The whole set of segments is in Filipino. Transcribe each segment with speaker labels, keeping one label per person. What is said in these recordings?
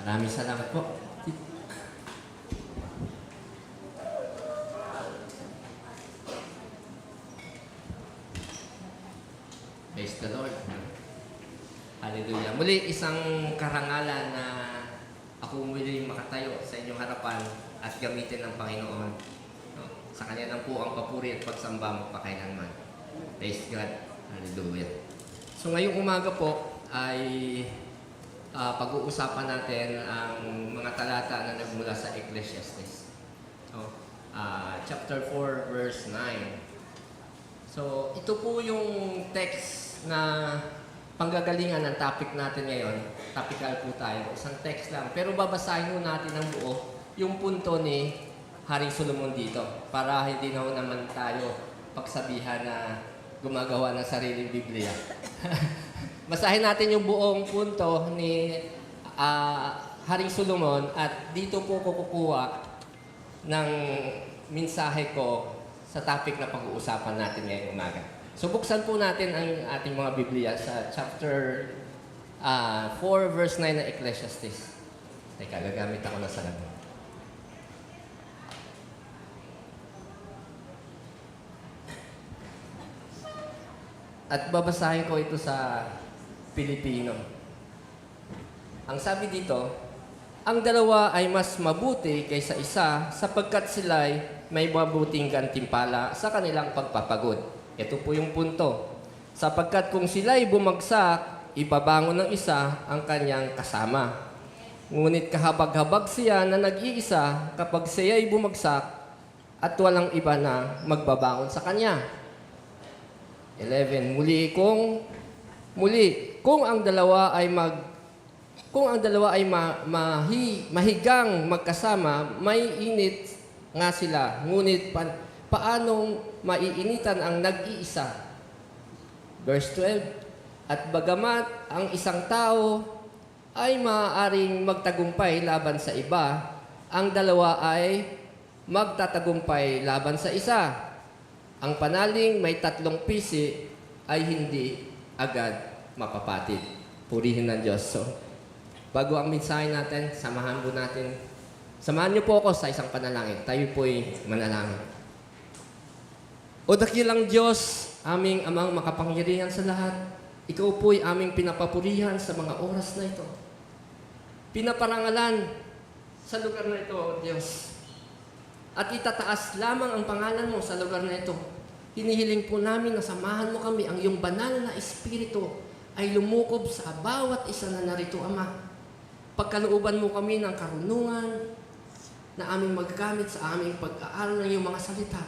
Speaker 1: Maraming salamat po. Praise the Lord. Hallelujah. Muli, isang karangalan na ako muli makatayo sa inyong harapan at gamitin ng Panginoon. No? Sa Kanya lang po ang papuri at pagsamba magpakailanman. Praise God. Hallelujah. So ngayong umaga po ay pag-uusapan natin ang mga talata na nagmula sa Ecclesiastes. So, chapter 4, verse 9. So, ito po yung text na panggagalingan ng topic natin ngayon. Topical po tayo. Isang text lang. Pero babasahin mo natin ang buo yung punto ni Haring Solomon dito. Para hindi na naman tayo pagsabihan na gumagawa ng sariling Biblia. Basahin natin yung buong punto ni Haring Solomon at dito po kukuha ng mensahe ko sa topic na pag-uusapan natin ngayong umaga. So buksan po natin ang ating mga Biblia sa chapter 4 verse 9 ng Ecclesiastes. Teka, gagamit ako ng salamin. At babasahin ko ito sa Pilipino. Ang sabi dito, ang dalawa ay mas mabuti kaysa isa sapagkat sila'y may mabuting gantimpala sa kanilang pagpapagod. Ito po yung punto. Sapagkat kung sila'y bumagsak, ibabangon ng isa ang kanyang kasama. Ngunit kahabag-habag siya na nag-iisa kapag siya'y bumagsak at walang iba na magbabangon sa kanya. 11. Kung ang dalawa ay mahigang magkasama, may init nga sila. Ngunit paanong maiinitan ang nag-iisa? Verse 12. At bagamat ang isang tao ay maaaring magtagumpay laban sa iba, ang dalawa ay magtatagumpay laban sa isa. Ang panaling may 3 pisi ay hindi agad mapapatid. Purihin ng Diyos. So, bago ang mensahe natin, samahan niyo po ako sa isang panalangin. Tayo po'y manalangin. O dakilang Diyos, aming amang makapangyarihan sa lahat, ikaw po'y aming pinapapurihan sa mga oras na ito. Pinaparangalan sa lugar na ito, O Diyos. At itataas lamang ang pangalan mo sa lugar na ito. Hinihiling po namin na samahan mo kami, ang iyong banal na Espiritu ay lumukob sa bawat isa na narito, Ama. Pagkalooban mo kami ng karunungan na aming maggamit sa aming pag-aaral ng iyong mga salita.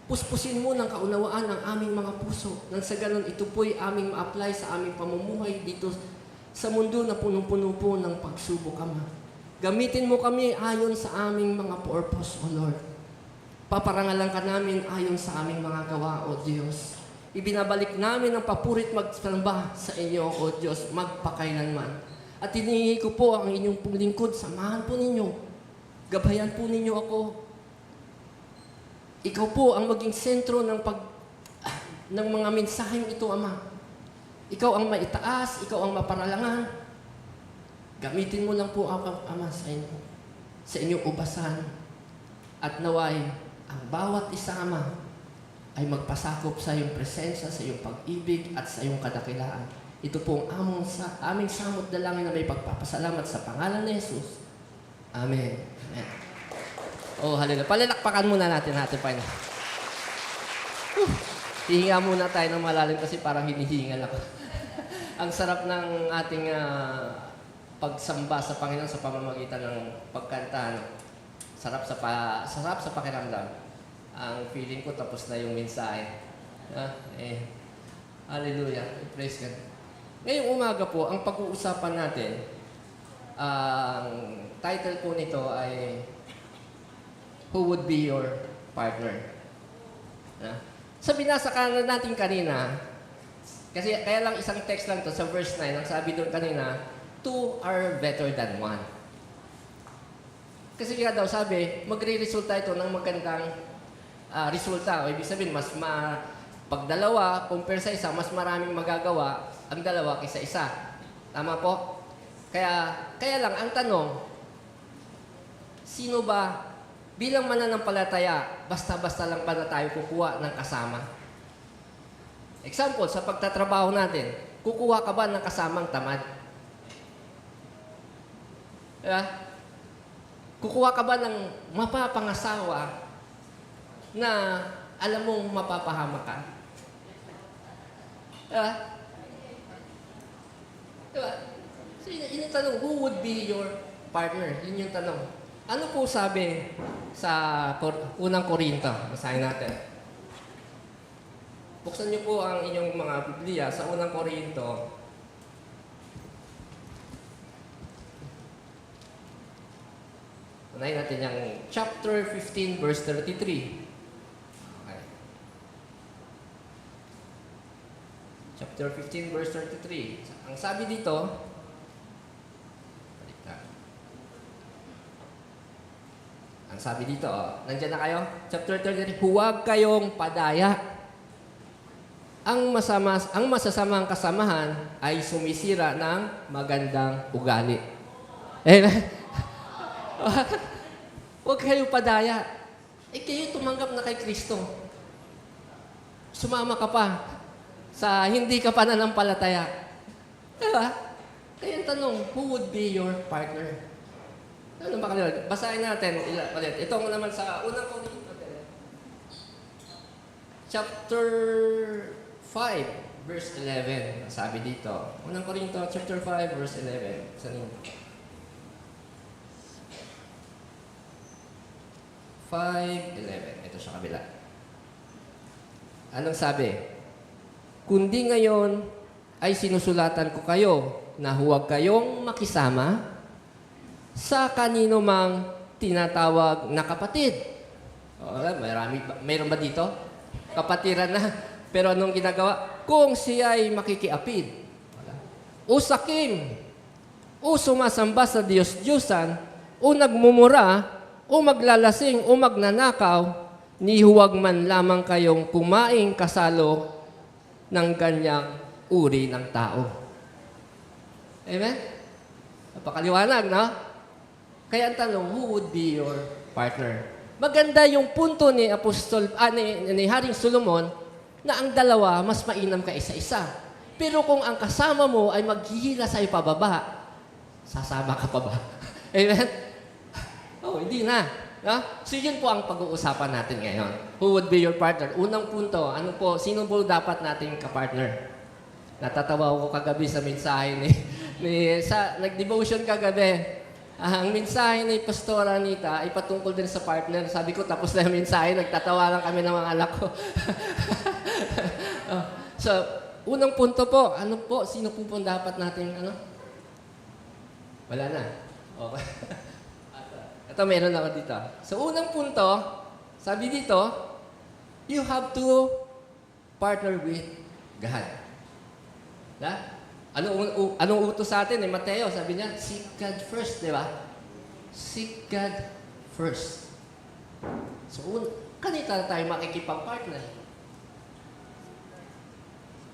Speaker 1: Puspusin mo ng kaunawaan ang aming mga puso. Nang sa ganon, ito po'y aming ma-apply sa aming pamumuhay dito sa mundo na punong-puno po ng pagsubok, Ama. Gamitin mo kami ayon sa aming mga purpose, O Lord. Paparangalan ka namin ayon sa aming mga gawa, O Diyos. Ibinabalik namin ang papurit magsamba sa inyo, O Diyos, magpakailanman. At hinihingi ko po ang inyong lingkod, samahan po ninyo. Gabayan po ninyo ako. Ikaw po ang maging sentro ng mga mensaheng ito, Ama. Ikaw ang maitaas, ikaw ang maparalangan. Gamitin mo lang po ako, Ama, sa inyong ubasan. At naway, ang bawat isa, Ama, ay magpasakop sa iyong presensya, sa iyong pag-ibig, at sa iyong kadakilaan. Ito po ang aming samot dalangin na may pagpapasalamat sa pangalan ni Jesus. Amen. Amen. Oh, hallelujah. Palalakpakan muna natin Panginoon. Hihinga muna tayo ng malalim kasi parang hinihingal ako. Ang sarap ng ating pagsamba sa Panginoon sa pamamagitan ng pagkanta. Sarap sa pakiramdam. Ang feeling ko tapos na yung mensahe. Hallelujah. Praise God. Ngayong umaga po, ang pag-uusapan natin, ang title po nito ay Who Would Be Your Partner? Sa binasa natin kanina, kasi kaya lang isang text lang to sa verse 9, ang sabi doon kanina, 2 are better than 1. Kasi kaya daw sabi, magre-resulta ito ng magandang resulta. O ibig sabihin, pag dalawa, compare sa isa, mas maraming magagawa ang dalawa kaysa isa. Tama po? Kaya lang, ang tanong, sino ba, bilang mananampalataya, basta-basta lang ba na tayo kukuha ng kasama? Example, sa pagtatrabaho natin, kukuha ka ba ng kasamang tamad? Diba? Kukuha ka ba ng mapapangasawa na alam mong mapapahama ka? Diba? Diba? So, yun yung tanong, who would be your partner? Yun yung tanong. Ano po sabi sa unang Korinto? Basahin natin. Buksan niyo po ang inyong mga Biblia sa unang Korinto. Unahin natin yung chapter 15, verse 33. Okay. Chapter 15, verse 33. Ang sabi dito, nandiyan na kayo? Chapter 33, huwag kayong padaya. Ang masasamang kasamahan ay sumisira ng magandang ugali. Amen? Huwag kayong padaya. Kayo tumanggap na kay Kristo. Sumama ka pa sa hindi ka pananampalataya. Diba? Kaya ang tanong, who would be your partner? Ano ba kanila? Basahin natin ulit. Ito naman sa unang Korinto. Chapter 5, verse 11. Sabi dito. Unang Korinto, chapter 5, verse 11. Sanin. 5:11. Ito sa kabila. Anong sabi? Kundi ngayon ay sinusulatan ko kayo na huwag kayong makisama sa kanino mang tinatawag na kapatid. Mayroon ba dito? Kapatiran na. Pero anong ginagawa? Kung siya ay makikiapid, o sakim, o sumasamba sa Diyos-Diyusan, o nagmumura, o maglalasing, o magnanakaw, ni huwag man lamang kayong kumaing kasalo ng ganyang uri ng tao. Amen? Napakaliwanag, no? Kaya ang tanong, who would be your partner? Maganda yung punto ni ni Haring Solomon na ang dalawa mas mainam ka isa-isa. Pero kung ang kasama mo ay maghihila sa ipababa, sasama ka pa ba? Amen? Hindi na. No? So yun po ang pag-uusapan natin ngayon. Who would be your partner? Unang punto, sino po dapat nating kapartner? Natatawa ko kagabi sa mensahe nag-devotion kagabi. Ang mensahe ni Pastor Anita ay patungkol din sa partner. Sabi ko, tapos na yung mensahe, nagtatawa lang kami ng mga anak ko. So, unang punto po, sino po dapat natin, Wala na. Okay. Ito, meron ako dito. So, unang punto, sabi dito, you have to partner with God. Anong utos sa atin? Mateo, sabi niya, seek God first, di ba? Seek God first. So, kanita tayo makikipag-partner.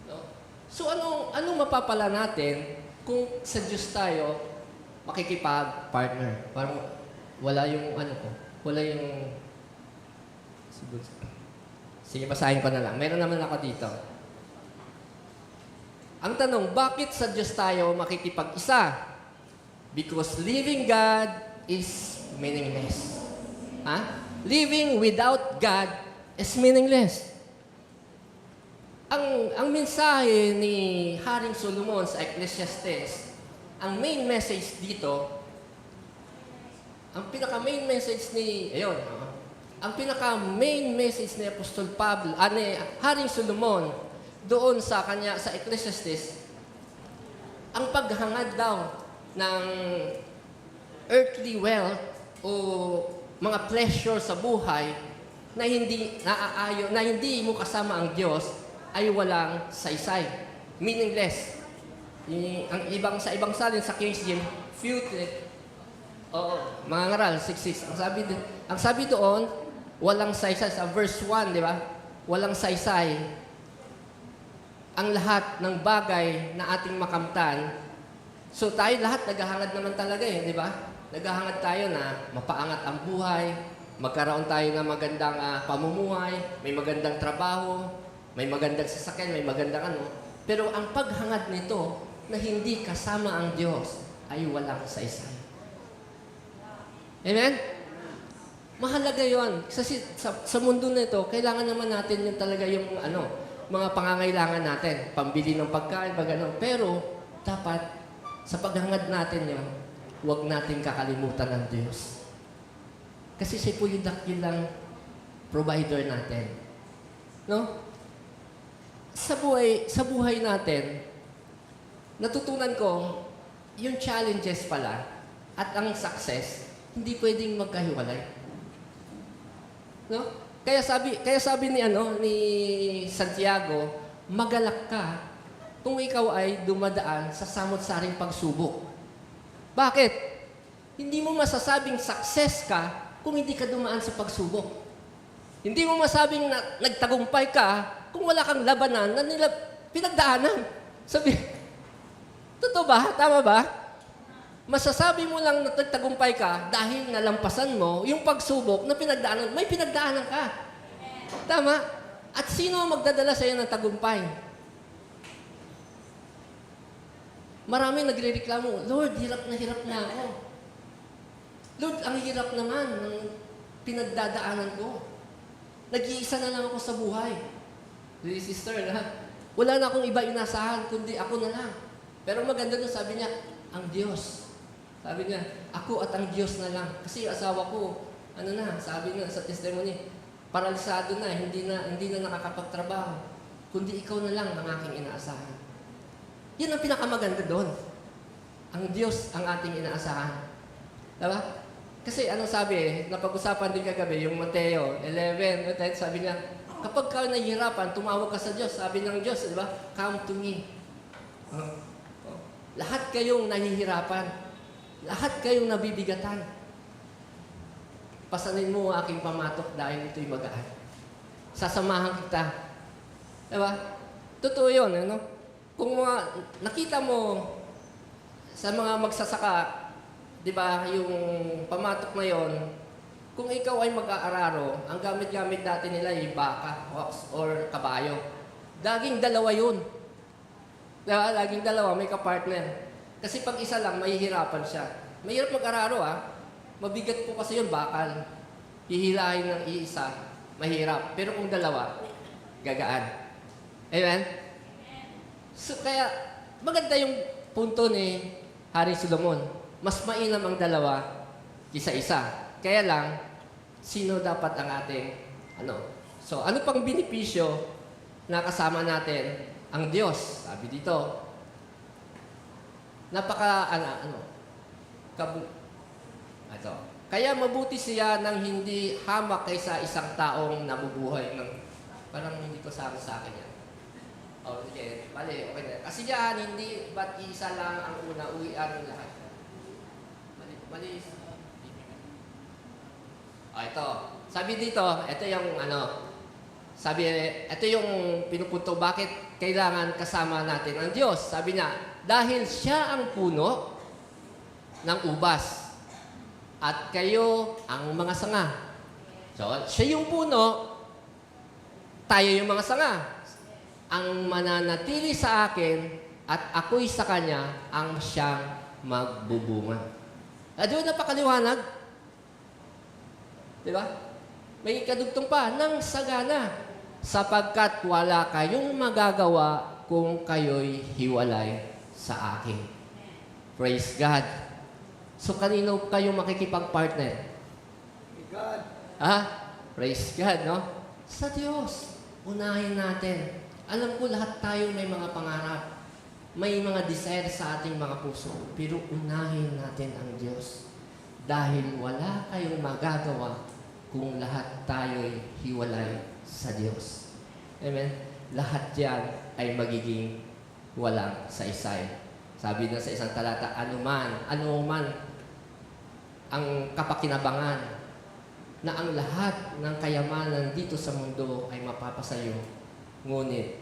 Speaker 1: No? So, anong mapapala natin kung sa Diyos tayo makikipag-partner? Parang wala yung sige, basahin ko na lang. Meron naman ako dito. Ang tanong, bakit sa Diyos tayo makikipag-isa? Because living God is meaningless. Living without God is meaningless. Ang mensahe ni Haring Solomon sa Ecclesiastes, ang main message dito, ang pinaka-main message ni Apostol Pablo, ni Haring Solomon, doon sa Ecclesiastes, ang paghangad daw ng earthly wealth o mga pleasure sa buhay na hindi mo kasama ang Diyos ay walang saysay. Meaningless. Sa ibang salin, sa King James, futile. Mga ngaral, 6:6. Ang sabi doon, walang saysay. Sa verse 1, di ba? Walang saysay. Ang lahat ng bagay na ating makamtan So tayo lahat naghahangad naman talaga di ba? Naghahangad tayo na mapaangat ang buhay, magkaroon tayo ng magandang pamumuhay, may magandang trabaho, may magandang sasakyan, may magandang ano. Pero ang paghangad nito na hindi kasama ang Diyos ay walang saysay. Amen? Mahalaga yon. Kasi sa mundo na ito, kailangan naman natin yung talaga yung mga pangangailangan natin. Pambili ng pagkain, Pero dapat sa paghangad natin yun, huwag natin kakalimutan ng Diyos. Kasi siya po yung dakilang provider natin. No? Sa buhay natin, natutunan ko, yung challenges pala at ang success, hindi pwedeng magkahiwalay. No? Kaya sabi ni Santiago, magalak ka kung ikaw ay dumadaan sa samot-saring pagsubok. Bakit? Hindi mo masasabing success ka kung hindi ka dumaan sa pagsubok. Hindi mo masabing nagtagumpay ka kung wala kang labanan na nila pinagdaanan. Totoo ba? Tama ba? Masasabi mo lang na nagtagumpay ka dahil nalampasan mo yung pagsubok na pinagdaanan. May pinagdaanan ka. Tama? At sino ang magdadala sa iyo ng tagumpay? Marami nagrereklamo, Lord, hirap na ako. Lord, ang hirap naman ng pinagdadaanan ko. Nag-iisa na lang ako sa buhay. Sister, wala na akong iba inasahan, kundi ako na lang. Pero maganda doon, sabi niya, ang Diyos. Sabi niya, ako at ang Diyos na lang. Kasi yung asawa ko, sabi niya sa testimony, paralisado na, hindi na nakakapagtrabaho. Kundi ikaw na lang ang aking inaasahan. Yan ang pinakamaganda doon. Ang Diyos ang ating inaasahan. Diba? Kasi sabi napag-usapan din kagabi, yung Mateo 11, sabi niya, kapag ka nahihirapan, tumawag ka sa Diyos. Sabi ng Diyos, diba? Come to me. Lahat kayong nahihirapan. Lahat kayong nabibigatan. Pasanin mo ang aking pamatok dahil ito'y magaan. Sasamahan kita. Diba? Totoo yun, Kung nakita mo sa mga magsasaka, di ba, yung pamatok na yon, kung ikaw ay mag-aararo, ang gamit-gamit dati nila ay baka, ox, or kabayo. Laging dalawa yun. Diba? Laging dalawa, may kapartner. Kasi pag isa lang, mahihirapan siya. Mahirap mag-araro, Mabigat po kasi yun, bakal. Hihilahin ng iisa, mahirap. Pero kung dalawa, gagaan. Amen? So, kaya, maganda yung punto ni Hari Solomon. Mas mainam ang dalawa kaysa isa. Kaya lang, sino dapat ang ating, So, ano pang benepisyo na kasama natin ang Diyos? Sabi dito, kaya mabuti siya nang hindi hamak kaysa isang taong nabubuhay. Parang hindi ko sabi sa akin yan. Okay, okay na. Kasi yan, hindi ba't isa lang ang una, uwian ng lahat. Mali. Ito. Sabi dito, ito yung ito yung pinupunto, bakit kailangan kasama natin ang Diyos. Sabi niya, dahil siya ang puno ng ubas at kayo ang mga sanga. So, siya yung puno, tayo yung mga sanga. Ang mananatili sa akin at ako'y sa kanya ang siyang magbubunga. Doon napakaliwanag. Di ba? May kadugtong pa, nang sagana, sapagkat wala kayong magagawa kung kayo'y hiwalay sa akin. Praise God. So, kanino kayong makikipag-partner?
Speaker 2: God.
Speaker 1: Praise God, no? Sa Diyos. Unahin natin. Alam ko lahat tayo may mga pangarap. May mga desire sa ating mga puso. Pero unahin natin ang Diyos. Dahil wala kayong magagawa kung lahat tayo'y hiwalay sa Diyos. Amen? Lahat yan ay magiging walang saysay. Sabi na sa isang talata, ano man ang kapakinabangan na ang lahat ng kayamanan dito sa mundo ay mapapasayo, ngunit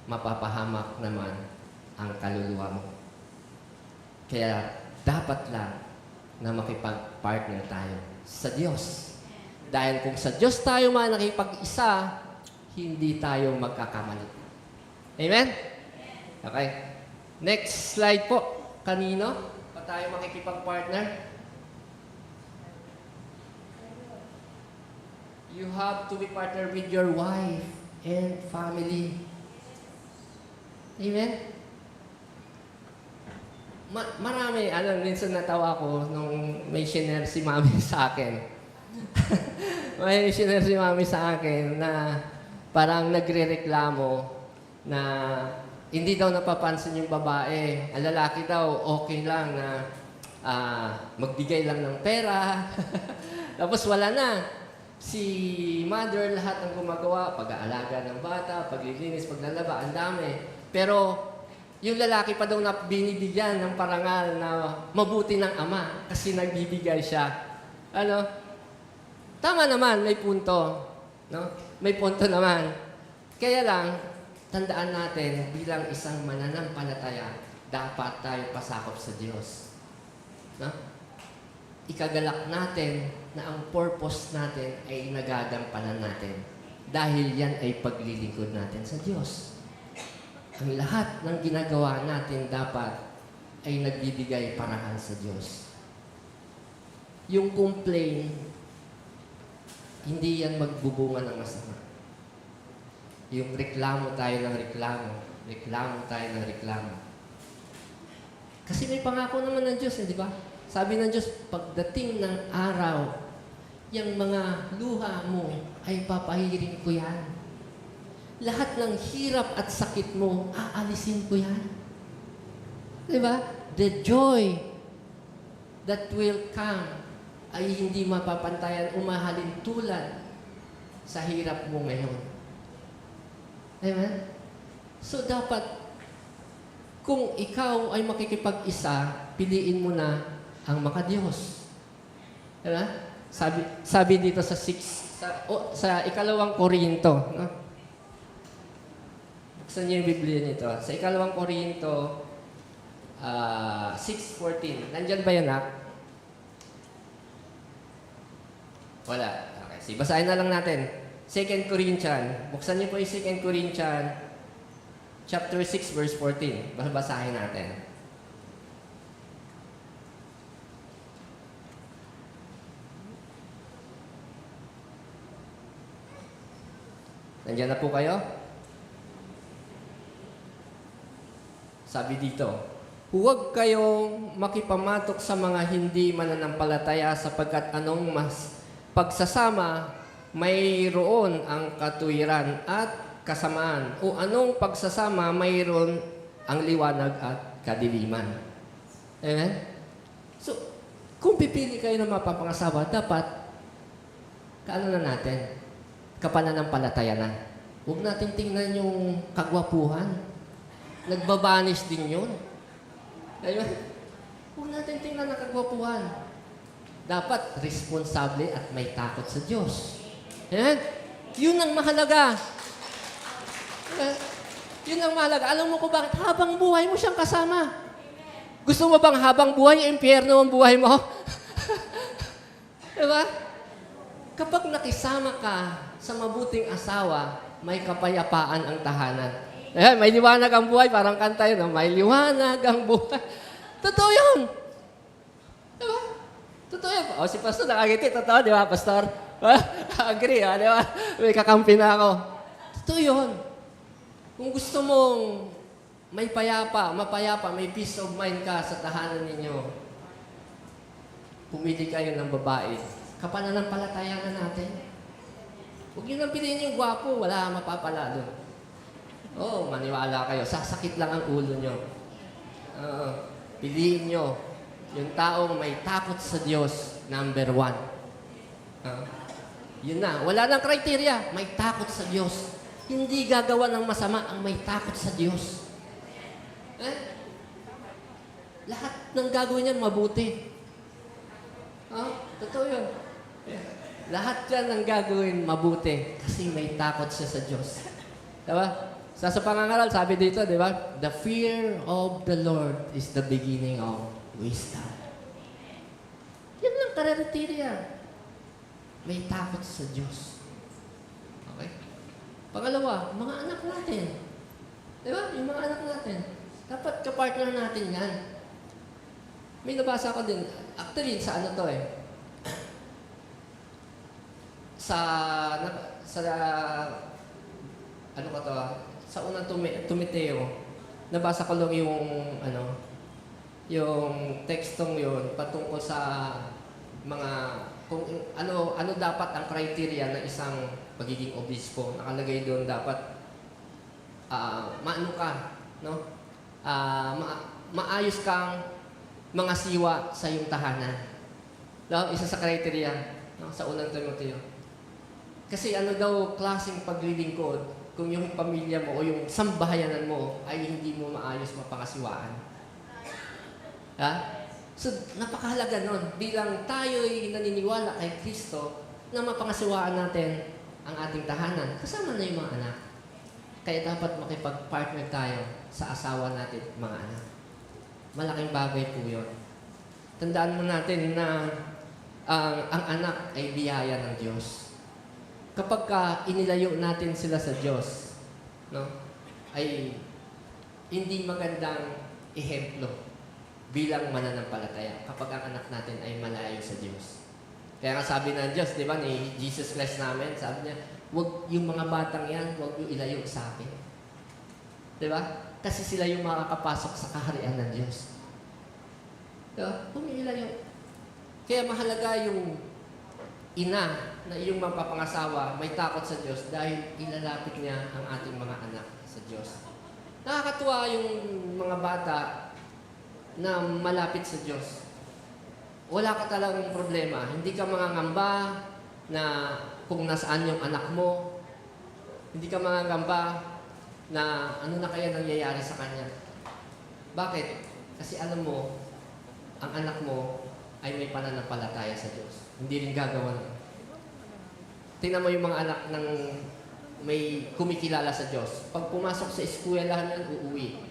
Speaker 1: mapapahamak naman ang kaluluwa mo. Kaya dapat lang na makipag-partner tayo sa Diyos. Dahil kung sa Diyos tayo man nakipag-isa, hindi tayo magkakamali. Amen? Okay. Next slide po. Kanino pa tayo makikipag-partner? You have to be partner with your wife and family. Amen? Marami, minsan natawa ko nung may shiner si Mami sa akin. May shiner si Mami sa akin na parang nagre-reklamo na hindi daw napapansin yung babae. Ang lalaki daw, okay lang na magbigay lang ng pera. Tapos wala na. Si mother, lahat ng gumagawa, pag-aalaga ng bata, paglilinis, paglalaba, ang dami. Pero yung lalaki pa daw na binibigyan ng parangal na mabuti ng ama kasi nagbibigay siya. Tama naman, may punto. No? May punto naman. Kaya lang, tandaan natin, bilang isang mananampalataya, dapat tayo pasakop sa Diyos. No? Ikagalak natin na ang purpose natin ay nagagampanan natin. Dahil yan ay paglilingkod natin sa Diyos. Ang lahat ng ginagawa natin dapat ay nagbibigay parangal sa Diyos. Yung complain, hindi yan magbubunga ng masama. Yung reklamo tayo ng reklamo tayo ng reklamo. Kasi may pangako naman ng Diyos, di ba? Sabi ng Diyos, pagdating ng araw, yung mga luha mo ay papahirin ko yan. Lahat ng hirap at sakit mo, aalisin ko yan. Di ba? The joy that will come ay hindi mapapantayan o mahalin tulad sa hirap mo ngayon. Amen? So, dapat, kung ikaw ay makikipag-isa, piliin mo na ang makadiyos. Diba? Sabi dito sa 2 Korinto, no? Buksan niyo yung Biblia nito. Sa 2 Korinto 6:14. Nandyan ba yan, ha? Wala. Okay. Sige, basahin na lang natin. 2 Corinthians. Buksan niyo po yung 2 Corinthians chapter 6, verse 14. Basahin natin. Nandiyan na po kayo? Sabi dito, huwag kayong makipamatok sa mga hindi mananampalataya sapagkat anong mas pagsasama mayroon ang katuwiran at kasamaan o anong pagsasama mayroon ang liwanag at kadiliman. Amen? So, kung pipili kayo ng mapapangasawa, dapat kaano na natin? Kapananampalataya na. Huwag natin tingnan yung kagwapuhan. Nagbabanish din yun. Ayun. Huwag natin tingnan ang kagwapuhan. Dapat responsable at may takot sa Diyos. Ayan. Yun ang mahalaga. Yun ang mahalaga. Alam mo ko bakit? Habang buhay mo siyang kasama. Gusto mo bang habang buhay, impyerno ang buhay mo? Diba? Kapag nakisama ka sa mabuting asawa, may kapayapaan ang tahanan. Ayan, may liwanag ang buhay. Parang kanta yun, may liwanag ang buhay. Totoo yun. Diba? Totoo yun. O, si Pastor nakagiti. Totoo, di ba, Pastor? Agree, di ba? May kakampi na ako. Totoo yun. Kung gusto mong may mapayapa, may peace of mind ka sa tahanan ninyo, pumili kayo ng babae. Kapananampalataya na natin. Huwag yun ang piliin yung gwapo, wala mapapala doon. Oo, maniwala kayo. Sasakit lang ang ulo nyo. Piliin nyo yung taong may takot sa Diyos, number 1. Yun na. Wala nang criteria. May takot sa Diyos. Hindi gagawa ng masama ang may takot sa Diyos. Lahat ng gagawin niyan mabuti. Totoo yun. Lahat yan ang gagawin mabuti kasi may takot siya sa Diyos. Diba? Sa pangangaral, sabi dito, di ba? The fear of the Lord is the beginning of wisdom. Yan lang criteria. May takot sa Diyos. Okay? Pangalawa, mga anak natin. Di ba? Yung mga anak natin. Dapat kapartner natin yan. May nabasa ko din. Actually, sa ano to eh. Sa ano ka to? Sa unang Tumiteo, nabasa ko lang yung yung tekstong yun patungkol sa mga kung ano dapat ang criteria ng isang pagiging obispo. Nakalagay doon dapat maano ka, no? Maayos kang mga siwa sa iyong tahanan. No? Isa sa criteria, no? Sa unang Timoteo. Kasi ano daw klaseng paglilingkod kung yung pamilya mo o yung sambahayanan mo ay hindi mo maayos mapangasiwaan. Ha? So, napakahalaga nun. Bilang tayo'y naniniwala kay Kristo na mapangasiwaan natin ang ating tahanan, kasama na yung mga anak. Kaya dapat makipag-partner tayo sa asawa natin, mga anak. Malaking bagay po yun. Tandaan mo natin na ang anak ay biyaya ng Diyos. Kapag inilayo natin sila sa Diyos, no, ay hindi magandang ehemplo bilang mananampalataya kapag ang anak natin ay malayo sa Diyos. Kaya nga sabi ng Diyos, di ba, ni Jesus Christ namin, sabi niya, huwag yung mga batang yan, huwag yung ilayo sa akin. Di ba? Kasi sila yung makakapasok sa kaharian ng Diyos. Di ba? Huwag yung ilayo. Kaya mahalaga yung ina na iyong mapapangasawa may takot sa Diyos dahil ilalapit niya ang ating mga anak sa Diyos. Nakakatuwa yung mga bata na malapit sa Diyos. Wala ka talagang problema. Hindi ka mangangamba na kung nasaan yung anak mo. Hindi ka mangangamba na ano na kaya nangyayari sa kanya. Bakit? Kasi alam mo, ang anak mo ay may pananampalataya sa Diyos. Hindi rin gagawa na. Tingnan mo yung mga anak ng may kumikilala sa Diyos. Pag pumasok sa eskwelahan yan, uuwi.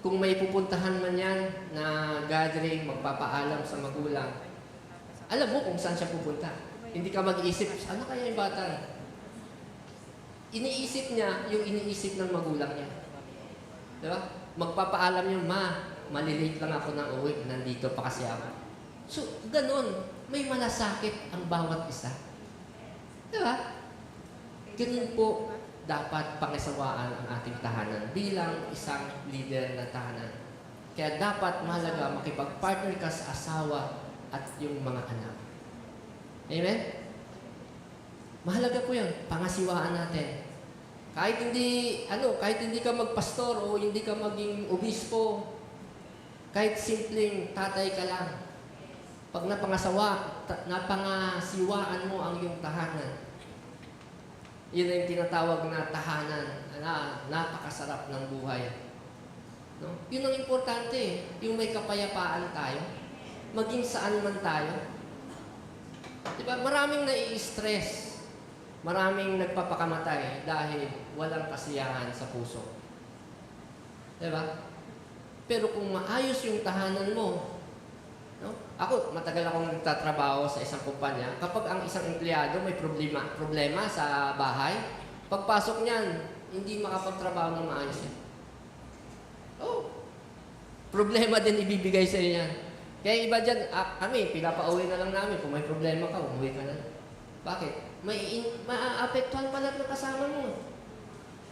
Speaker 1: Kung may pupuntahan man yan na gathering, magpapaalam sa magulang, alam mo kung saan siya pupunta. Hindi ka mag-iisip, ano kaya yung bata? Iniisip niya yung iniisip ng magulang niya. Diba? Magpapaalam niya, malilate lang ako ng uwi, nandito pa kasi ako. So, ganun. May malasakit ang bawat isa. Diba? Ganun po dapat pangisawaan ang ating tahanan bilang isang leader ng tahanan. Kaya dapat mahalaga makipag-partner ka sa asawa at yung mga anak. Amen? Mahalaga po yun. Pangasiwaan natin. Kahit hindi ka magpastor o hindi ka maging obispo, kahit simpleng tatay ka lang, pag napangasiwaan mo ang iyong tahanan, yun ang tinatawag na tahanan na napakasarap ng buhay. No? Yun ang importante, yung may kapayapaan tayo, maging saan man tayo. Diba? Maraming nai-stress, maraming nagpapakamatay dahil walang kasiyahan sa puso. Diba? Pero kung maayos yung tahanan mo, no? Ako, matagal akong nagtatrabaho sa isang kumpanya. Kapag ang isang empleyado may problema sa bahay, pagpasok niyan, hindi makapagtrabaho ng maayos yan. Oh, problema din ibibigay sa iyo yan. Kaya iba dyan, kami, pinapauwi na lang namin. Kung may problema ka, umuwi ka na. Bakit? Maapektuhan pala ng kasama mo.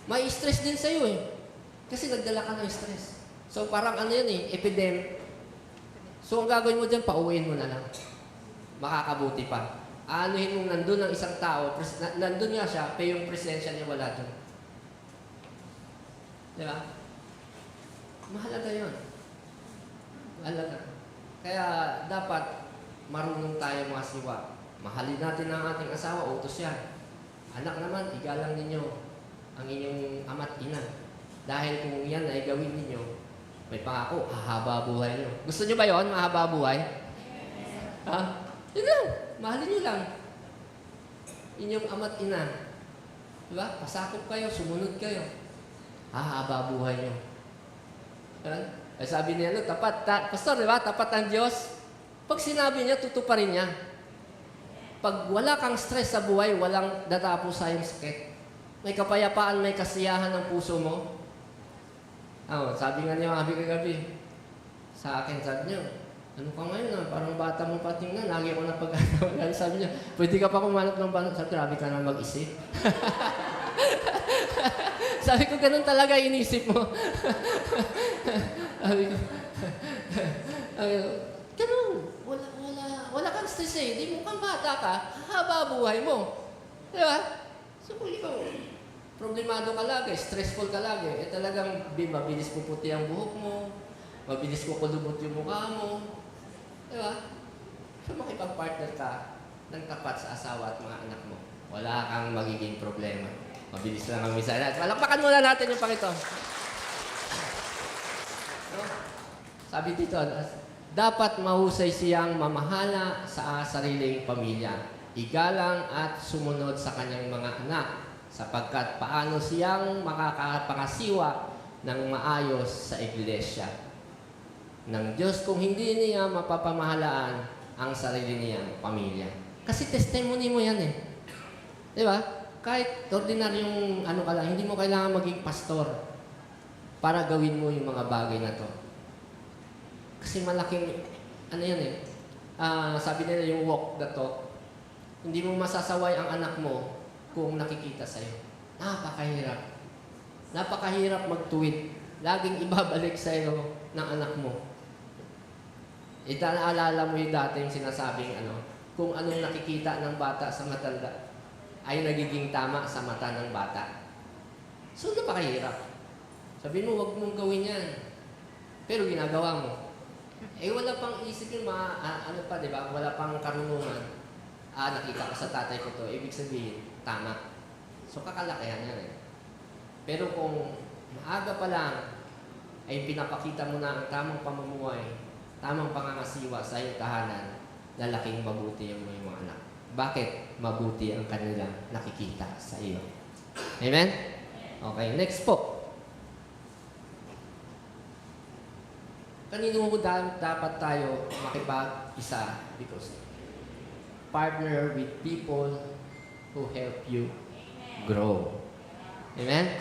Speaker 1: May stress din sa'yo eh. Kasi nagdala ka ng stress. So parang ano yan eh, epidemic. So, ang gagawin mo dyan, pauwiin mo na lang. Makakabuti pa. Aanuhin mong nandun ang isang tao, nandun nga siya, pero yung presensya niya wala dun. Di ba? Mahalaga yun. Mahalaga. Kaya, dapat marunong tayo mga siwa. Mahalin natin ang ating asawa, utos yan. Anak naman, igalang ninyo ang inyong ama't ina. Dahil kung yan ay gawin ninyo, may pangako, hahaba buhay nyo. Gusto nyo ba yun? Mahaba buhay? Ha? Yun lang. Mahalin nyo lang. Inyong ama't ina. Diba? Pasakop kayo, sumunod kayo. Hahaba buhay nyo. Ay sabi niya, Pastor, di ba? Tapat ang Diyos. Pag sinabi niya, tutuparin niya. Pag wala kang stress sa buhay, walang dadapo sa iyong sakit. May kapayapaan, may kasiyahan ng puso mo. Sabi nga niya, gabi sa akin, sabi niya, ano ka ngayon, parang bata mo pa tingnan, lagi ako napag-anawagan. Sabi niya, pwede ka pa kumanap ng bata. Sabi, grabe ka na mag-isip. Sabi ko, ganun talaga inisip mo. Sabi ko, ganun, wala kang stress eh. Di mo kang bata ka, haba buhay mo. Di ba? So, kung ikaw, problemado ka lagi, stressful ka lagi, talagang mabilis puputi ang buhok mo, mabilis kukulubot yung mukha mo. Di ba? So, makipag-partner ka ng tapat sa asawa at mga anak mo. Wala kang magiging problema. Mabilis lang ang misa. Palakpakan muna natin yung Panginoon. No? Sabi dito, dapat mahusay siyang mamahala sa sariling pamilya, igalang at sumunod sa kanyang mga anak, sapagkat paano siyang makakapangasiwa ng maayos sa iglesia ng Diyos kung hindi niya mapapamahalaan ang sarili niyang pamilya. Kasi testimony mo yan eh. Di ba? Kahit ordinaryong ka lang, hindi mo kailangan maging pastor para gawin mo yung mga bagay na to. Kasi malaking, yan eh, sabi nila yung walk the talk, hindi mo masasaway ang anak mo kung nakikita sa'yo. Napakahirap. Napakahirap magtuwid. Laging ibabalik sa'yo ng anak mo. Naalala mo yung dati yung sinasabing kung anong nakikita ng bata sa matanda ay nagiging tama sa mata ng bata. So, napakahirap. Sabihin mo, huwag mong gawin yan. Pero ginagawa mo. Wala pang isip yung di ba? Wala pang karunungan. Nakita ko sa tatay ko to. Ibig sabihin, tama. So, kakalakihan yan eh. Pero kung maaga pa lang, ay pinapakita mo na ang tamang pamumuhay, tamang pangangasiwa sa iyong tahanan, lalaking mabuti yung mga anak. Bakit? Mabuti ang kanilang nakikita sa iyo. Amen? Okay, next po. Kanino dapat tayo makipag-isa? Because partner with people who help you grow. Amen?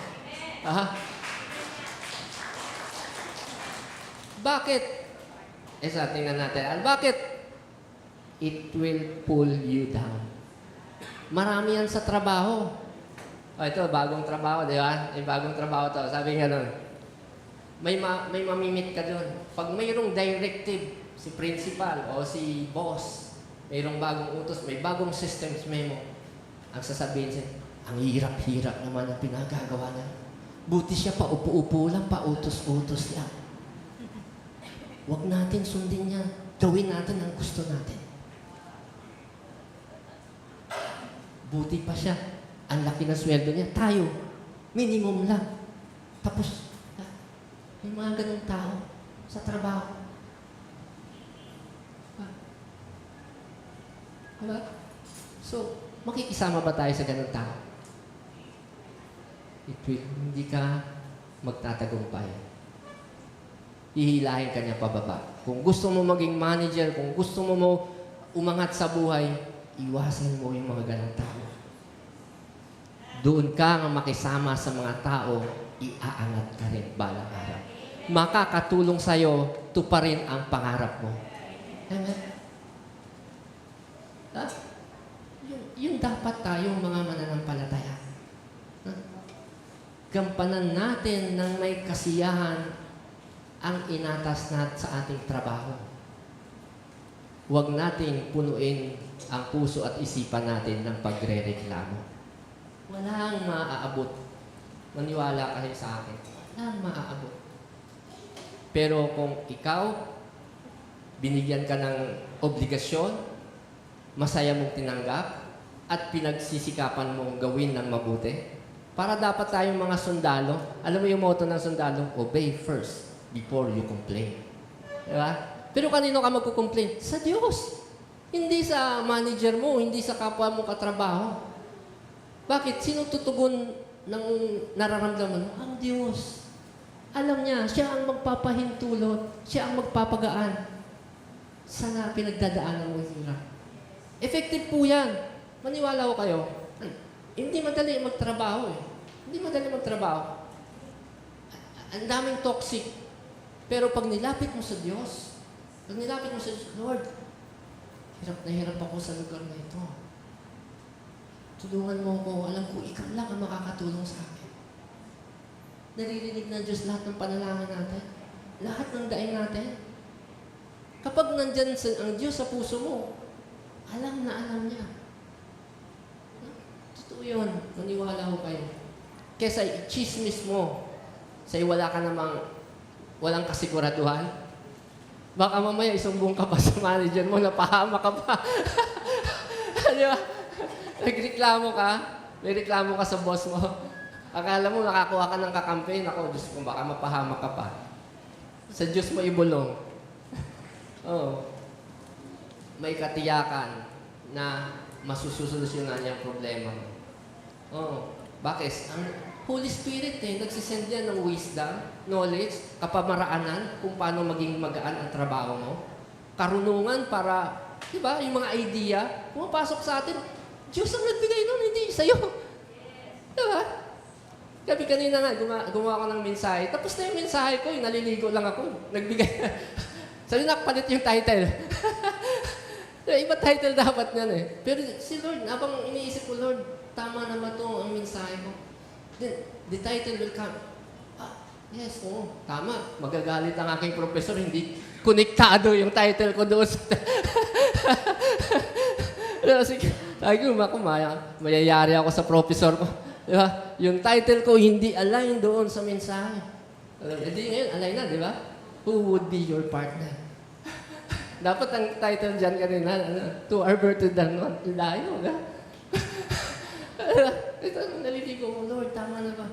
Speaker 1: Bakit? Tingnan natin. Bakit? It will pull you down. Marami yan sa trabaho. Ito, bagong trabaho, di ba? Yung bagong trabaho to. Sabi nga nun, may mamimit ka dun. Pag mayroong directive, si principal o si boss, mayroong bagong utos, may bagong systems memo, ang sasabihin siya, ang hirap-hirap naman ang pinagagawa niya. Buti siya pa upo-upo lang, pa utos-utos lang. Huwag natin sundin yan. Gawin natin ang gusto natin. Buti pa siya. Ang laki na sweldo niya. Tayo, minimum lang. Tapos, may mga ganung tao sa trabaho. Diba? So, makikisama ba tayo sa ganung tao? Hindi ka magtatagumpay. Hihilahin ka niya pababa. Kung gusto mo maging manager, kung gusto mo umangat sa buhay, iwasan mo yung mga ganang tao. Doon ka nga makisama sa mga tao, iaangat ka rin balang araw. Makakatulong sa'yo, tuparin ang pangarap mo. Amen? Yun dapat tayong mga mananampalataya. Gampanan natin ng may kasiyahan ang inatas sa ating trabaho. Huwag natin punuin ang puso at isipan natin ng pagre-reklamo. Walang maaabot. Maniwala kayo sa akin. Walang maaabot. Pero kung ikaw, binigyan ka ng obligasyon, masaya mong tinanggap, at pinagsisikapan mong gawin ng mabuti, para dapat tayong mga sundalo, alam mo yung motto ng sundalo, obey first before you complain. Diba? Pero kanino ka magkukomplain? Sa Diyos. Hindi sa manager mo, hindi sa kapwa mo katrabaho. Bakit? Sino tutugon ng nararamdaman mo? Ang Diyos. Alam niya, siya ang magpapahintulot, siya ang magpapagaan sa pinagdadaanan mo hirap. Effective po yan. Maniwala ko kayo. Hindi madali magtrabaho eh. Hindi madali magtrabaho. Ang daming toxic. Pero pag nilapit mo sa Diyos, Lord, hirap na hirap ako sa lugar na ito. Tulungan mo ko, alam ko, ikaw lang ang makakatulong sa akin. Naririnig ng Diyos lahat ng panalangin natin. Lahat ng daing natin. Kapag nandyan ang Diyos sa puso mo, alam na alam niya. Totoo yun. Maniwala ko kayo. Kesa i-chismis mo, sa'yo wala ka namang, walang kasiguraduhan. Baka mamaya isumbong ka pa sa manager mo, napahama ka pa. Di ba? Nagreklamo ka, may reklamo ka sa boss mo. Akala mo nakakuha ka ng kakampi, ako, Diyos ko, baka mapahama ka pa. Sa Diyos mo ibulong. Oo. May katiyakan na masusolusyonan yung problema mo. Oo. Bakit? Ang Holy Spirit nagsisend yan ng wisdom, knowledge, kapamaraanan kung paano maging magaan ang trabaho mo. Karunungan para, di ba, yung mga idea, pumapasok sa atin, Diyos ang nagbigay nun, hindi sa'yo. Di ba? Gabi kanina nga, gumawa ko ng mensahe. Tapos na yung mensahe ko, naliligo lang ako. Nagbigay. Sabi na, palit yung title. Iba title dapat yan eh. Pero si Lord, habang iniisip ko, Lord, tama na ba ito ang mensahe ko? Then, the title will come. Yes, oo, tama. Magagalit ang aking professor, hindi konektado yung title ko doon. Sabi ko, mayayari ako sa professor ko. Diba? Yung title ko, hindi align doon sa mensahe. Hindi ngayon, align na, di ba? Who would be your partner? Dapat ang title dyan kanina, to our birthday than one, layo, ba? Ito, naliligo mo, Lord, tama na ba?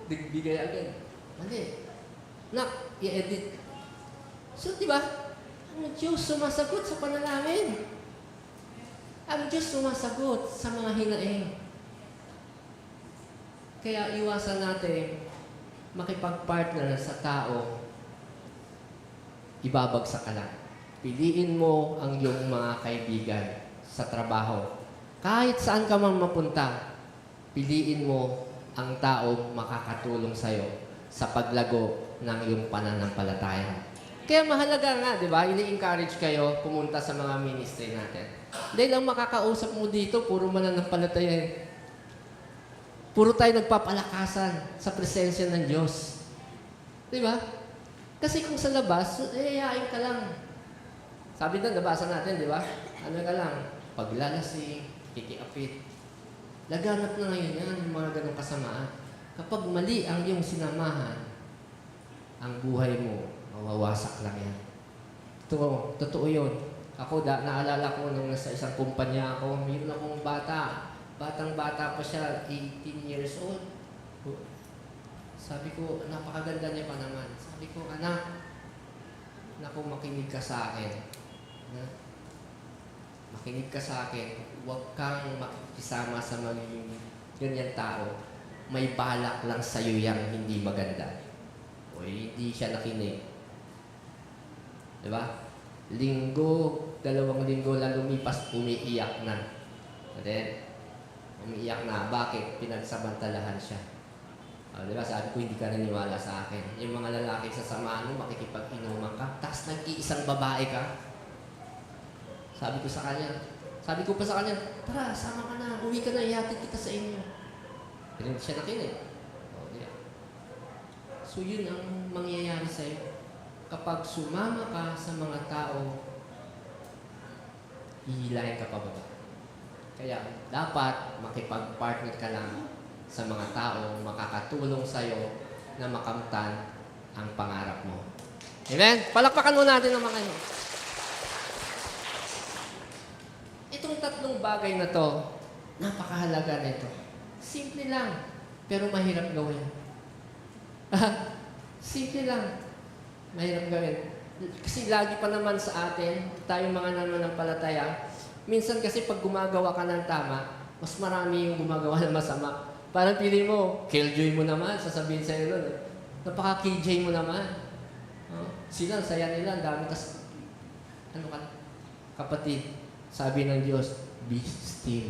Speaker 1: Bigay agad. Mali. Nak, i-edit. So, di ba? Ang Diyos sumasagot sa panalangin. Ang Diyos sumasagot sa mga hinaing. Kaya iwasan natin makipag-partner sa tao, ibabagsak ka lang. Piliin mo ang iyong mga kaibigan sa trabaho. Kahit saan ka man mapunta, piliin mo ang taong makakatulong sa'yo sa paglago ng iyong pananampalataya. Kaya mahalaga nga, di ba? Ini-encourage kayo pumunta sa mga ministry natin. Dahil ang makakausap mo dito, puro mananampalataya eh. Puro tayo nagpapalakasan sa presensya ng Diyos. Di ba? Kasi kung sa labas, hayain ka lang. Sabi doon, nabasa natin, di ba? Ano ka lang? Paglalasing, kikiapit. Laganap na ngayon yan, yung mga ganong kasamaan. Kapag mali ang iyong sinamahan, ang buhay mo, mawawasak lang yan. Totoo yun. Ako, naalala ko nung nasa isang kumpanya ako, mayroon akong bata. Batang-bata pa siya, 18 years old. Sabi ko, napakaganda niya pa naman. Sabi ko, anak, naku, makinig ka sa akin. Makinig ka sa akin. Huwag kang makikisama sa magiging ganyan tao. May balak lang sa'yo yang hindi maganda. O hindi siya nakinig. Diba? Linggo, 2 linggo lang lumipas, umiiyak na. And then, umiiyak na. Bakit? Pinagsamantalahan siya. Diba? Sabi ko, hindi ka naniwala sa akin. Yung mga lalaki sa samahan mo, makikipag-inuman ka. Tapos nag-iisang babae ka. Sabi ko pa sa kanya, tara, sama ka na. Uwi ka na, ihatid kita sa inyo. Pero hindi siya nakinig. So yun ang mangyayari sa'yo. Kapag sumama ka sa mga tao, hihilahin ka pababa. Kaya dapat makipag-partner ka lang sa mga tao makakatulong sa'yo na makamtan ang pangarap mo. Amen? Palakpakan mo natin ang mga ino. Itong 3 bagay na to, napakahalaga na ito. Simple lang, pero mahirap gawin. Simple lang, mahirap gawin. Kasi lagi pa naman sa atin, tayong mga nananampalataya, minsan kasi pag gumagawa ka ng tama, mas marami yung gumagawa ng masama. Parang pili mo, killjoy mo naman, sasabihin sa'yo nun. Napaka-KJ mo naman. Sila, saya nila, ang dami. Tas, kapatid, sabi ng Diyos, be still,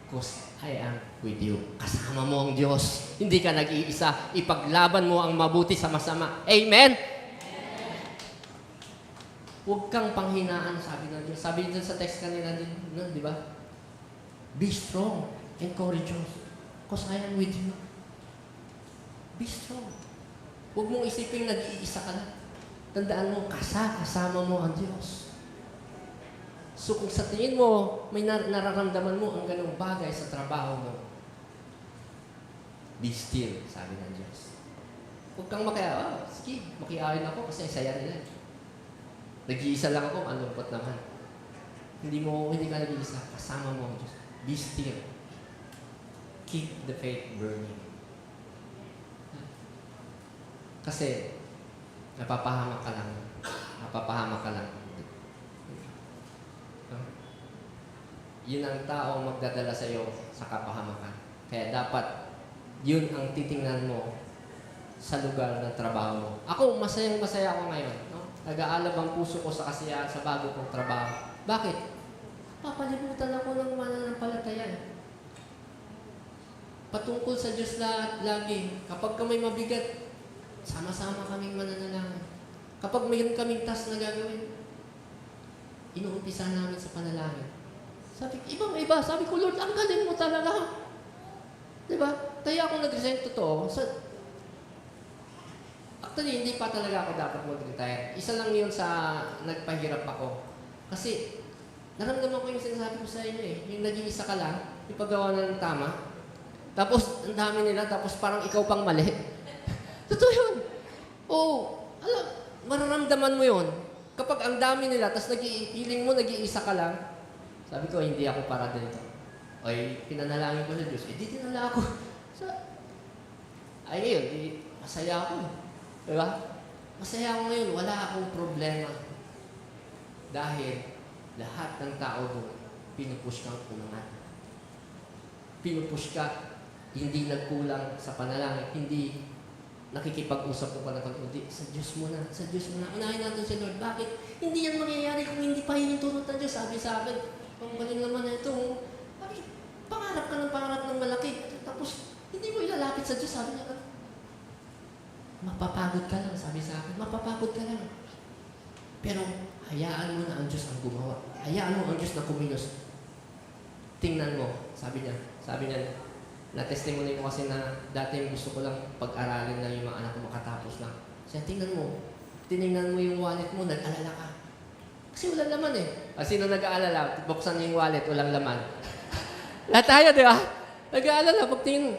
Speaker 1: because I am with you. Kasama mo ang Diyos. Hindi ka nag-iisa. Ipaglaban mo ang mabuti sa masama. Amen? Huwag kang panghinaan, sabi ng Diyos. Sabi dito sa text kanina din, di ba? Be strong and courageous, because I am with you. Be strong. Huwag mong isipin nag-iisa ka lang. Tandaan mo, kasama mo ang Diyos. So kung sa tingin mo, may nararamdaman mo ang ganung bagay sa trabaho mo, be still, sabi ng Diyos. Huwag kang sige, makiayon ako kasi saya nila. Nag-iisa lang ako, malungkot naman. Hindi ka nag-iisa, kasama mo ang Diyos. Be still. Keep the faith burning. Kasi, napapahamak ka lang. Yun ang taong magdadala sa iyo sa kapahamakan. Kaya dapat, yun ang titingnan mo sa lugar ng trabaho mo. Ako, masayang-masaya ako ngayon. No? Nag-aalab ang puso ko sa kasiyahan sa bago kong trabaho. Bakit? Papalibutan ako ng mananampalataya. Patungkol sa Diyos lagi. Kapag may mabigat, sama-sama kaming mananalangin. Kapag mayroon kaming task na gagawin, inuumpisa namin sa panalangin. Ibang-iba. Sabi ko, Lord, ang galing mo talaga. Diba? Kaya ako nag-resign totoo. Actually, hindi pa talaga ako dapat mag-retire. Isa lang yun sa nagpahirap ako. Kasi, naramdaman ko yung sinasabi ko sa inyo Yung nag-iisa ka lang, ipagawa na ng tama. Tapos, ang dami nila, tapos parang ikaw pang mali. Totoo yun. Mararamdaman mo yun. Kapag ang dami nila, tapos feeling mo nag-iisa ka lang, sabi ko, hindi ako para dito. Pinanalangin ko sa Diyos. Di dinala ako. Ngayon, masaya ako. Diba? Masaya ako ngayon. Wala akong problema. Dahil lahat ng tao doon, pinupush kang umangat. Pinupush ka, hindi nagkulang sa panalangin, hindi nakikipag-usap ko pa ng pag-udi. Sa Diyos mo na. Unahin natin si Lord. Bakit? Hindi yan mangyayari kung hindi pa hinutulot ng Diyos. Sabi sa akin, ang galing naman na ito. Pangarap ka ng pangarap ng malaki. Tapos, hindi mo ilalapit sa Diyos. Sabi niya, mapapagod ka lang. Sabi sa akin, mapapagod ka lang. Pero, hayaan mo na ang Diyos ang gumawa. Hayaan mo ang Diyos na kumilos. Tingnan mo. Sabi niya, na-testimony ko kasi na dati gusto ko lang pag-aralin lang yung mga anak ko makatapos lang. Tinignan mo yung wallet mo, nag-alala ka. Kasi walang laman Sino nag-aalala? Buksan niyo yung wallet, walang laman. Lahat tayo, di ba? Nag-aalala, pagtingin mo.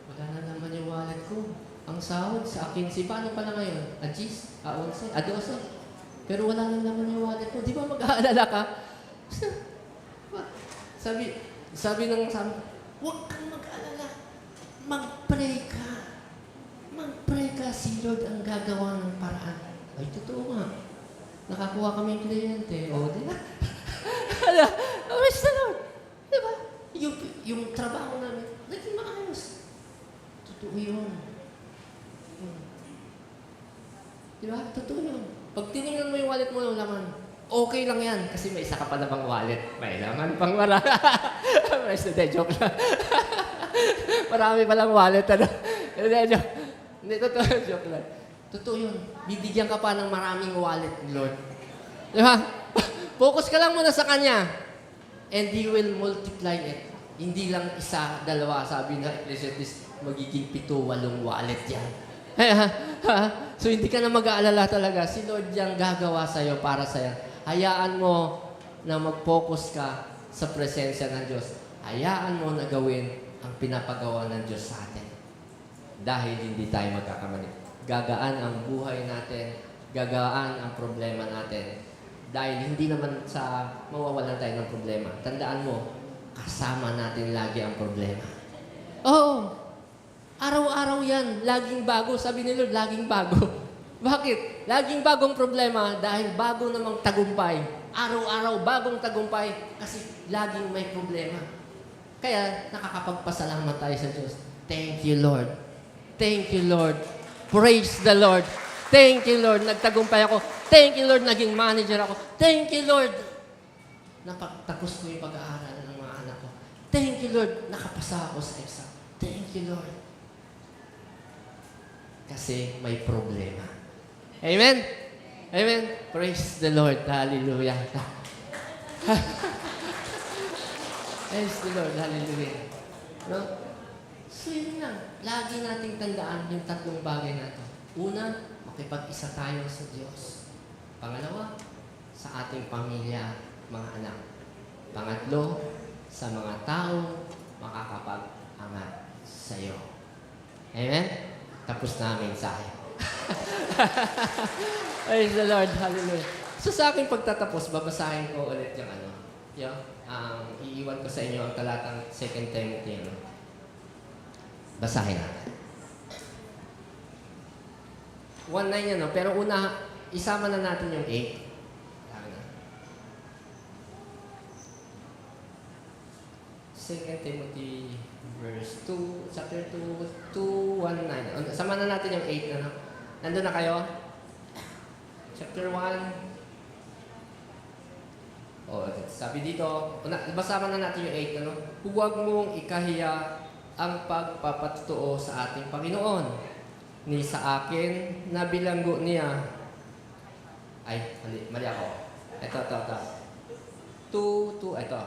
Speaker 1: Wala na naman yung wallet ko. Ang sahod sa akin, paano pala ngayon? Agis? 11? 12? Pero wala na naman yung wallet mo. Di ba mag-aalala ka? Sabi, huwag kang mag-alala. Mag-pray ka. Si Lord ang gagawa ng paraan. Ay, totoo nga. Nakakuha kami ng kliyente. Di ba? Praise the Lord. Di ba? Yung trabaho namin, naging maayos. Totoo yun. Di ba? Totoo yun. Pag tinignan mo yung wallet mo ng laman, okay lang yan. Kasi may isa ka pa na bang wallet. May laman pang wala. Joke lang. Marami palang wallet. Hindi, totoo. Joke lang. Totoo yun. Bibigyan ka pa ng maraming wallet, Lord. Di ba? Focus ka lang muna sa Kanya. And He will multiply it. Hindi lang isa, dalawa. Sabi na Ecclesiastes, magiging 7, 8 wallet yan. So, hindi ka na mag-aalala talaga. Si Lord yung gagawa sa'yo para sa'yo. Hayaan mo na mag-focus ka sa presensya ng Diyos. Hayaan mo na gawin ang pinapagawa ng Diyos sa atin. Dahil hindi tayo magkakamali. Gagaan ang buhay natin. Gagaan ang problema natin. Dahil hindi naman sa mawawalan tayo ng problema. Tandaan mo, kasama natin lagi ang problema. Araw-araw yan. Laging bago. Sabi ni Lord, laging bago. Bakit? Laging bagong problema dahil bago namang tagumpay. Araw-araw bagong tagumpay kasi laging may problema. Kaya nakakapagpasalamat tayo sa Diyos. Thank you, Lord. Thank you, Lord. Praise the Lord. Thank you, Lord. Nagtagumpay ako. Thank you, Lord. Naging manager ako. Thank you, Lord. Tapos ko yung pag-aaral ng mga anak ko. Thank you, Lord. Nakapasa ako sa exam. Thank you, Lord. Kasi may problema. Amen? Amen? Praise the Lord. Hallelujah. Praise the Lord. Hallelujah. No? So yun lang. Lagi nating tandaan yung tatlong bagay na ito. Una, makipag-isa tayo sa Diyos. Pangalawa, sa ating pamilya, mga anak. Pangatlo, sa mga tao makakapag-angat sa iyo. Amen? Tapos na ang mensahe. Praise the Lord. Hallelujah. So sa aking pagtatapos, babasahin ko ulit yung iiwan ko sa inyo ang talatang 2 Timothy. Basahin natin. 1:9 yan, no? Pero una, isama na natin yung 8. Sabi na. 2 Timothy verse 2, chapter 2, 2:1-9. Sama na natin yung 8 na, no? Nandun na kayo? Chapter 1. Sabi dito, basama na natin yung 8, ano? Huwag mong ikahiya ang pagpapatutuo sa ating Panginoon. Ni sa akin, nabilanggo niya. Ay, mali ako. Ito. 2, ito.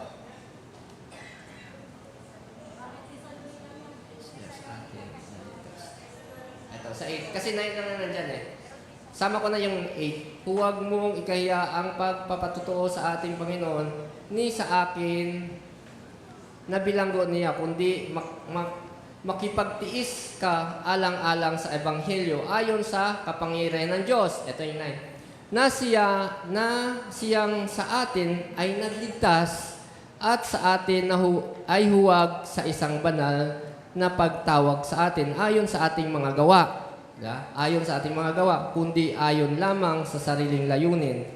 Speaker 1: Ito, sa 8. Kasi 9 na nandyan eh. Sama ko na yung 8. Huwag mong ikahiya ang pagpapatutuo sa ating Panginoon. Ni sa akin, nabilanggo niya, kundi makipagtiis ka alang-alang sa Ebanghelyo ayon sa kapangyarihan ng Diyos. Ito yung 9. Na siyang sa atin ay nagligtas at sa atin ay huwag sa isang banal na pagtawag sa atin ayon sa ating mga gawa. Ayon sa ating mga gawa, kundi ayon lamang sa sariling layunin.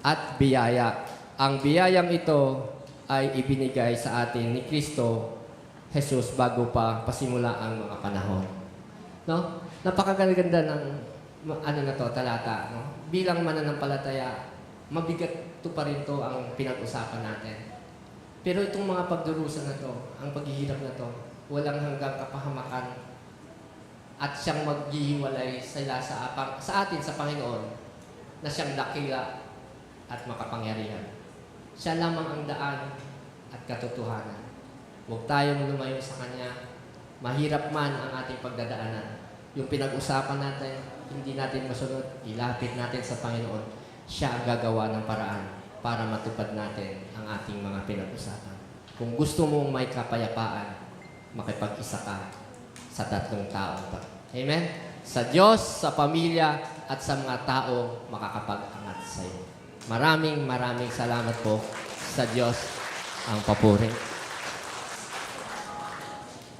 Speaker 1: At biyaya. Ang biyayang ito ay ibinigay sa atin ni Kristo Jesus bago pa pasimula ang mga panahon. No? Napakaganda ng talata. No? Bilang mananampalataya, mabigat to pa rin to ang pinag-usapan natin. Pero itong mga pagdurusa na to, ang paghihirap na to, walang hanggang kapahamakan at siyang maghihiwalay sila sa atin sa Panginoon na siyang dakila at makapangyarihan. Siya lamang ang daan at katotohanan. Huwag tayong lumayo sa Kanya. Mahirap man ang ating pagdadaanan. Yung pinag-usapan natin, hindi natin masunod, ilapit natin sa Panginoon. Siya ang gagawa ng paraan para matupad natin ang ating mga pinag-usapan. Kung gusto mong may kapayapaan, makipag-isa ka sa tatlong tao. Amen? Sa Diyos, sa pamilya, at sa mga tao makakapag-angat sa iyo. Maraming salamat po sa Diyos ang papuri.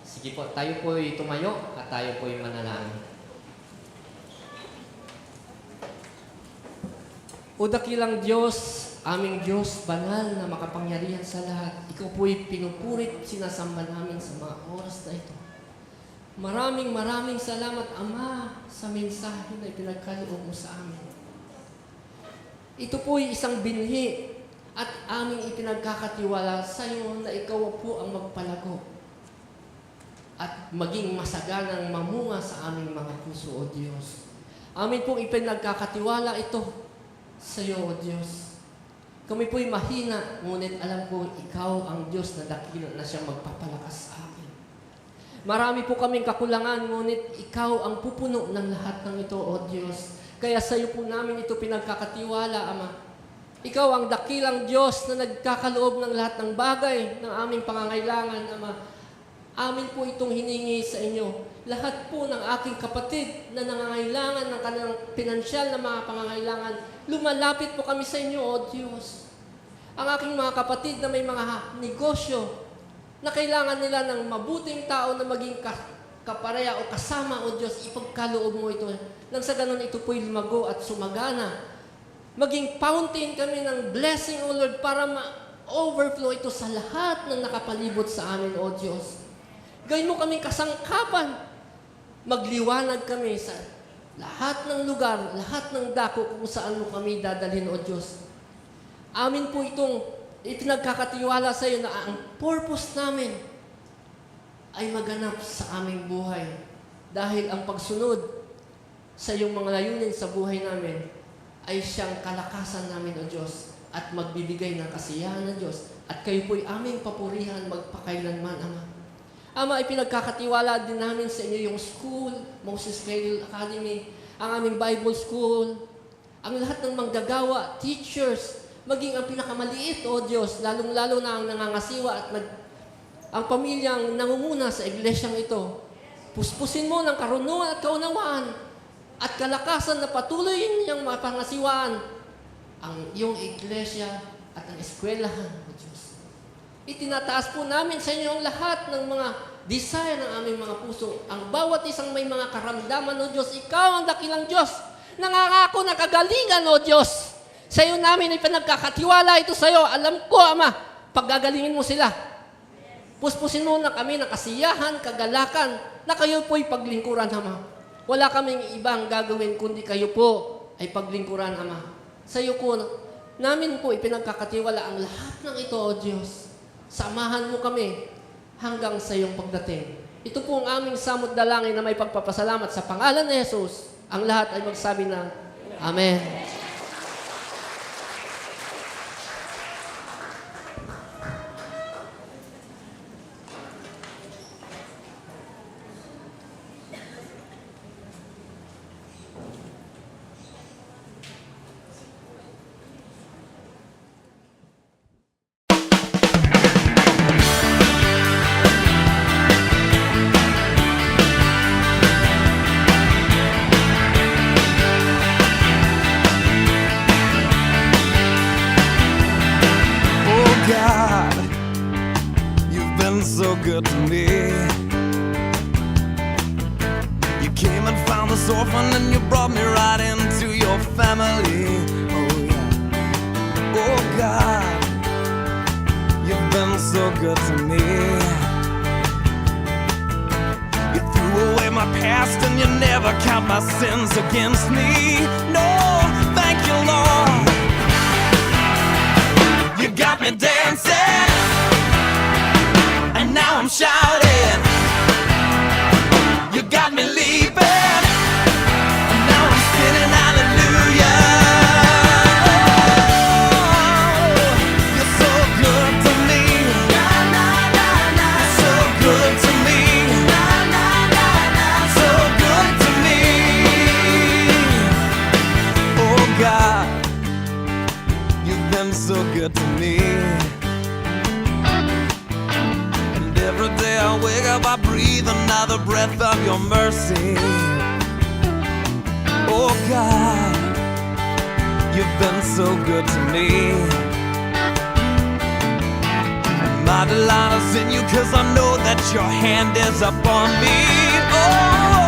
Speaker 1: Sige po, tayo po'y tumayo at tayo po'y manalangin. O dakilang Diyos, aming Diyos, banal na makapangyarihan sa lahat, Ikaw po'y pinupurit, sinasamba namin sa mga oras na ito. Maraming salamat, Ama, sa mensahe na ipinagkaloob mo sa amin. Ito po'y isang binhi at aming ipinagkakatiwala sa iyo na Ikaw po ang magpalago at maging masaganang mamunga sa aming mga puso, O Diyos. Amin pong ipinagkakatiwala ito sa iyo, O Diyos. Kami po'y mahina, ngunit alam ko Ikaw ang Diyos na dakila na siyang magpapalakas sa amin. Marami po kaming kakulangan, ngunit Ikaw ang pupuno ng lahat ng ito, O Diyos. Kaya sa iyo po namin ito pinagkakatiwala, Ama. Ikaw ang dakilang Diyos na nagkakaloob ng lahat ng bagay ng aming pangangailangan, Ama. Amin po itong hiningi sa inyo. Lahat po ng aking kapatid na nangangailangan ng kanilang pinansyal na mga pangangailangan, lumalapit po kami sa inyo, O Diyos. Ang aking mga kapatid na may mga negosyo, na kailangan nila ng mabuting tao na maging kapareha o kasama, O Diyos, ipagkaloob mo ito. Nang sa ganun, ito po'y lumago at sumagana. Maging fountain kami ng blessing, O Lord, para ma-overflow ito sa lahat ng nakapalibot sa amin, O Diyos. Gawin mo kaming kasangkapan. Magliwanag kami sa lahat ng lugar, lahat ng dako kung saan mo kami dadalhin, O Diyos. Amin po itong ipinagkakatiwala sa iyo na ang purpose namin ay maganap sa aming buhay. Dahil ang pagsunod sa iyong mga layunin sa buhay namin ay siyang kalakasan namin, O Diyos, at magbibigay ng kasiyahan ng Diyos. At kayo po'y aming papurihan magpakailanman, Ama. Ama, ipinagkakatiwala din namin sa inyo yung school, Moses Cradle Academy, ang aming Bible School, ang lahat ng manggagawa, teachers, maging ang pinakamaliit, O Diyos, lalong-lalo na ang nangangasiwa at ang pamilyang nangunguna sa iglesyang ito. Puspusin mo ng karunungan at kaunawaan at kalakasan na patuloy niyang mapangasiwaan ang iyong iglesia at ang eskwelahan, O Diyos. Itinataas po namin sa inyo ang lahat ng mga desire ng aming mga puso. Ang bawat isang may mga karamdaman, O Diyos, ikaw ang dakilang Diyos. Nangangako na kagalingan, O Diyos. Sa iyo namin ay pinagkakatiwala ito sa iyo. Alam ko, Ama, paggagalingin mo sila. Puspusin mo na kami ng kasiyahan, kagalakan, na kayo po'y paglingkuran, Ama. Wala kaming ibang gagawin kundi kayo po ay paglingkuran, Ama. Sa iyo po, namin po ipinagkakatiwala ang lahat ng ito, O Diyos. Samahan mo kami hanggang sa iyong pagdating. Ito po ang aming samot dalangin na may pagpapasalamat sa pangalan ni Jesus. Ang lahat ay magsabi ng Amen.
Speaker 2: God, you've been so good to me. You came and found this orphan and you brought me right into your family. Oh yeah. Oh God, you've been so good to me. You threw away my past and you never count my sins against me. No, thank you, Lord. You got me dancing, and now I'm shouting. You got me leaping, and now I'm spinning hallelujah. Oh, you're so good to me. You're so good to me. So good to me. Oh God, you've been so good to me. And every day I wake up, I breathe another breath of your mercy. Oh God, you've been so good to me. And my delight is in you, 'cause I know that your hand is upon me. Oh